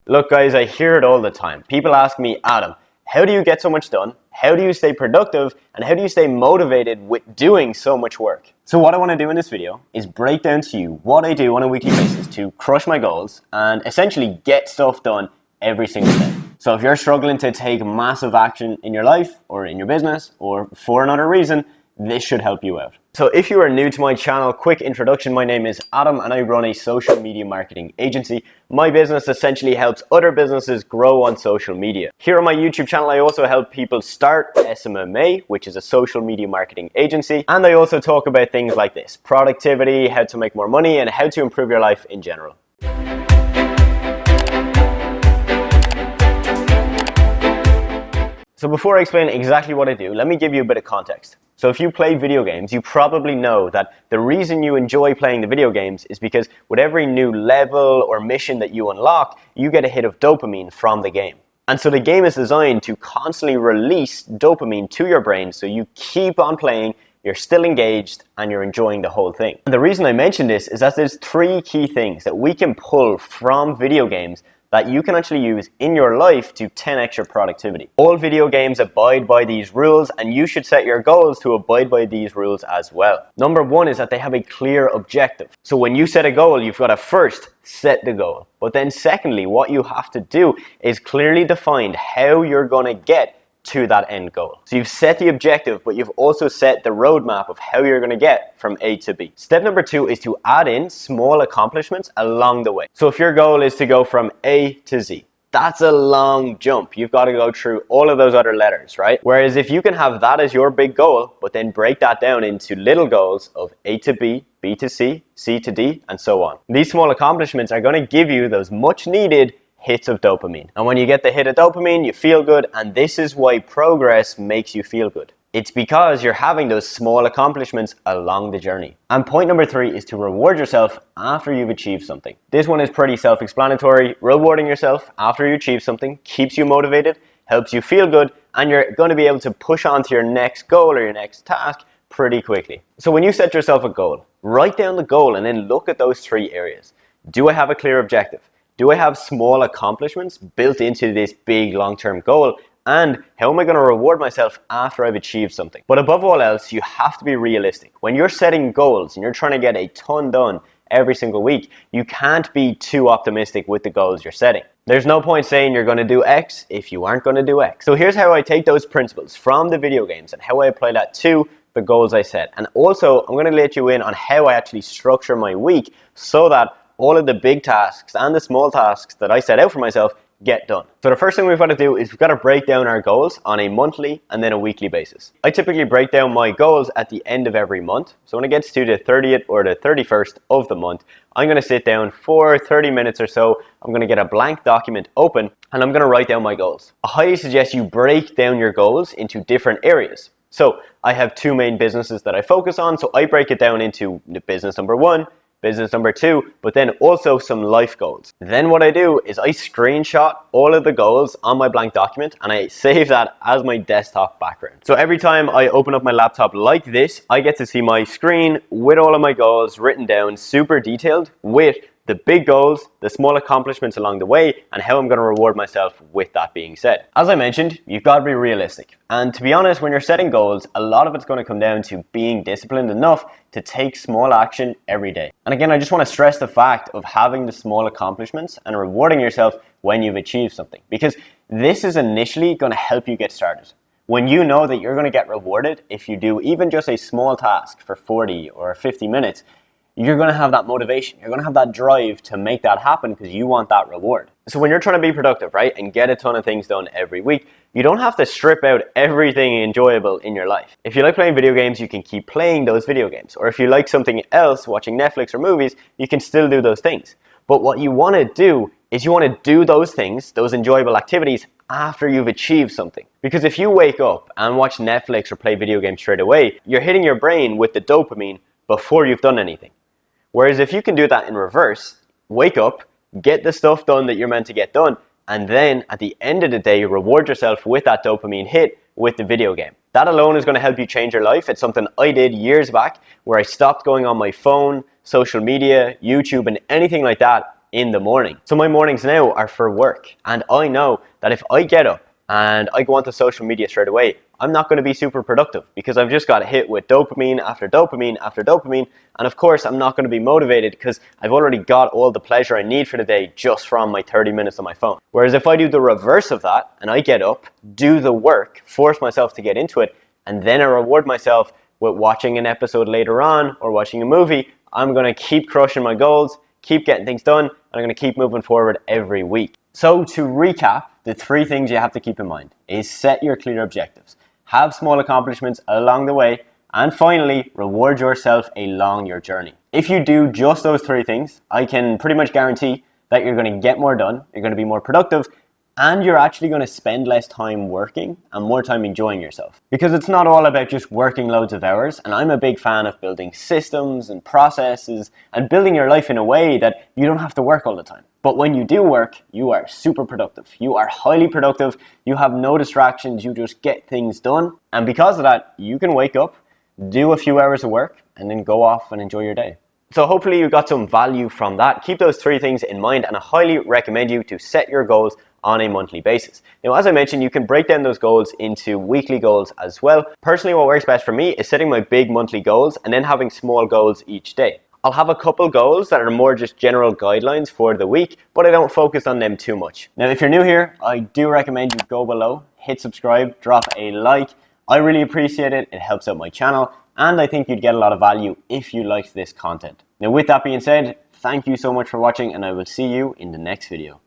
Look guys, I hear it all the time. People ask me, Adam, how do you get so much done? How do you stay productive? And how do you stay motivated with doing so much work? So what I want to do in this video is break down to you what I do on a weekly basis to crush my goals and essentially get stuff done every single day. So if you're struggling to take massive action in your life or in your business or for another reason, this should help you out. So if you are new to my channel, quick introduction, my name is Adam and I run a social media marketing agency. My business essentially helps other businesses grow on social media. Here on my YouTube channel, I also help people start SMMA, which is a social media marketing agency. And I also talk about things like this, productivity, how to make more money, and how to improve your life in general. So before I explain exactly what I do, let me give you a bit of context. So if you play video games, you probably know that the reason you enjoy playing the video games is because with every new level or mission that you unlock, you get a hit of dopamine from the game. And so the game is designed to constantly release dopamine to your brain so you keep on playing, you're still engaged, and you're enjoying the whole thing. And the reason I mention this is that there's three key things that we can pull from video games that you can actually use in your life to 10x your productivity. All video games abide by these rules and you should set your goals to abide by these rules as well. Number one is that they have a clear objective. So when you set a goal, you've got to first set the goal. But then secondly, what you have to do is clearly define how you're going to get to that end goal. So you've set the objective, but you've also set the roadmap of how you're going to get from A to B. Step number two is to add in small accomplishments along the way. So if your goal is to go from A to Z, that's a long jump. You've got to go through all of those other letters, right? Whereas if you can have that as your big goal, but then break that down into little goals of A to B, B to C, C to D, and so on. These small accomplishments are going to give you those much needed hits of dopamine. And when you get the hit of dopamine, you feel good, and this is why progress makes you feel good. It's because you're having those small accomplishments along the journey. And point number three is to reward yourself after you've achieved something. This one is pretty self-explanatory. Rewarding yourself after you achieve something keeps you motivated, helps you feel good, and you're going to be able to push on to your next goal or your next task pretty quickly. So when you set yourself a goal, write down the goal and then look at those three areas. Do I have a clear objective? Do I have small accomplishments built into this big long-term goal? And how am I going to reward myself after I've achieved something? But above all else, you have to be realistic. When you're setting goals and you're trying to get a ton done every single week, you can't be too optimistic with the goals you're setting. There's no point saying you're going to do X if you aren't going to do X. So here's how I take those principles from the video games and how I apply that to the goals I set. And also, I'm going to let you in on how I actually structure my week so that all of the big tasks and the small tasks that I set out for myself get done. So the first thing we've got to do is we've got to break down our goals on a monthly and then a weekly basis. I typically break down my goals at the end of every month. So when it gets to the 30th or the 31st of the month, I'm going to sit down for 30 minutes or so. I'm going to get a blank document open and I'm going to write down my goals. I highly suggest you break down your goals into different areas. So I have two main businesses that I focus on. So I break it down into business number one, business number two, but then also some life goals. Then what I do is I screenshot all of the goals on my blank document and I save that as my desktop background. So every time I open up my laptop like this, I get to see my screen with all of my goals written down, super detailed, with the big goals, the small accomplishments along the way, and how I'm going to reward myself with that being said. As I mentioned, you've got to be realistic. And to be honest, when you're setting goals, a lot of it's going to come down to being disciplined enough to take small action every day. And again, I just want to stress the fact of having the small accomplishments and rewarding yourself when you've achieved something, because this is initially going to help you get started. When you know that you're going to get rewarded if you do even just a small task for 40 or 50 minutes, you're going to have that motivation. You're going to have that drive to make that happen because you want that reward. So when you're trying to be productive, right, and get a ton of things done every week, you don't have to strip out everything enjoyable in your life. If you like playing video games, you can keep playing those video games. Or if you like something else, watching Netflix or movies, you can still do those things. But what you want to do is you want to do those things, those enjoyable activities, after you've achieved something. Because if you wake up and watch Netflix or play video games straight away, you're hitting your brain with the dopamine before you've done anything. Whereas if you can do that in reverse, wake up, get the stuff done that you're meant to get done, and then at the end of the day, reward yourself with that dopamine hit with the video game. That alone is going to help you change your life. It's something I did years back where I stopped going on my phone, social media, YouTube, and anything like that in the morning. So my mornings now are for work, and I know that if I get up and I go onto social media straight away, I'm not going to be super productive because I've just got hit with dopamine after dopamine after dopamine, and of course I'm not going to be motivated because I've already got all the pleasure I need for the day just from my 30 minutes on my phone. Whereas if I do the reverse of that and I get up, do the work, force myself to get into it, and then I reward myself with watching an episode later on or watching a movie, I'm going to keep crushing my goals, keep getting things done, and I'm going to keep moving forward every week. So to recap, the 3 things you have to keep in mind is set your clear objectives, have small accomplishments along the way, and finally, reward yourself along your journey. If you do just those 3 things, I can pretty much guarantee that you're going to get more done, you're going to be more productive, and you're actually going to spend less time working and more time enjoying yourself. Because it's not all about just working loads of hours, and I'm a big fan of building systems and processes and building your life in a way that you don't have to work all the time. But when you do work, you are super productive. You are highly productive, you have no distractions, you just get things done. And because of that, you can wake up, do a few hours of work, and then go off and enjoy your day. So hopefully you got some value from that. Keep those 3 things in mind, and I highly recommend you to set your goals on a monthly basis. Now, as I mentioned, you can break down those goals into weekly goals as well. Personally, what works best for me is setting my big monthly goals and then having small goals each day. I'll have a couple goals that are more just general guidelines for the week, but I don't focus on them too much. Now, if you're new here, I do recommend you go below, hit subscribe, drop a like. I really appreciate it. It helps out my channel, and I think you'd get a lot of value if you liked this content. Now, with that being said, thank you so much for watching, and I will see you in the next video.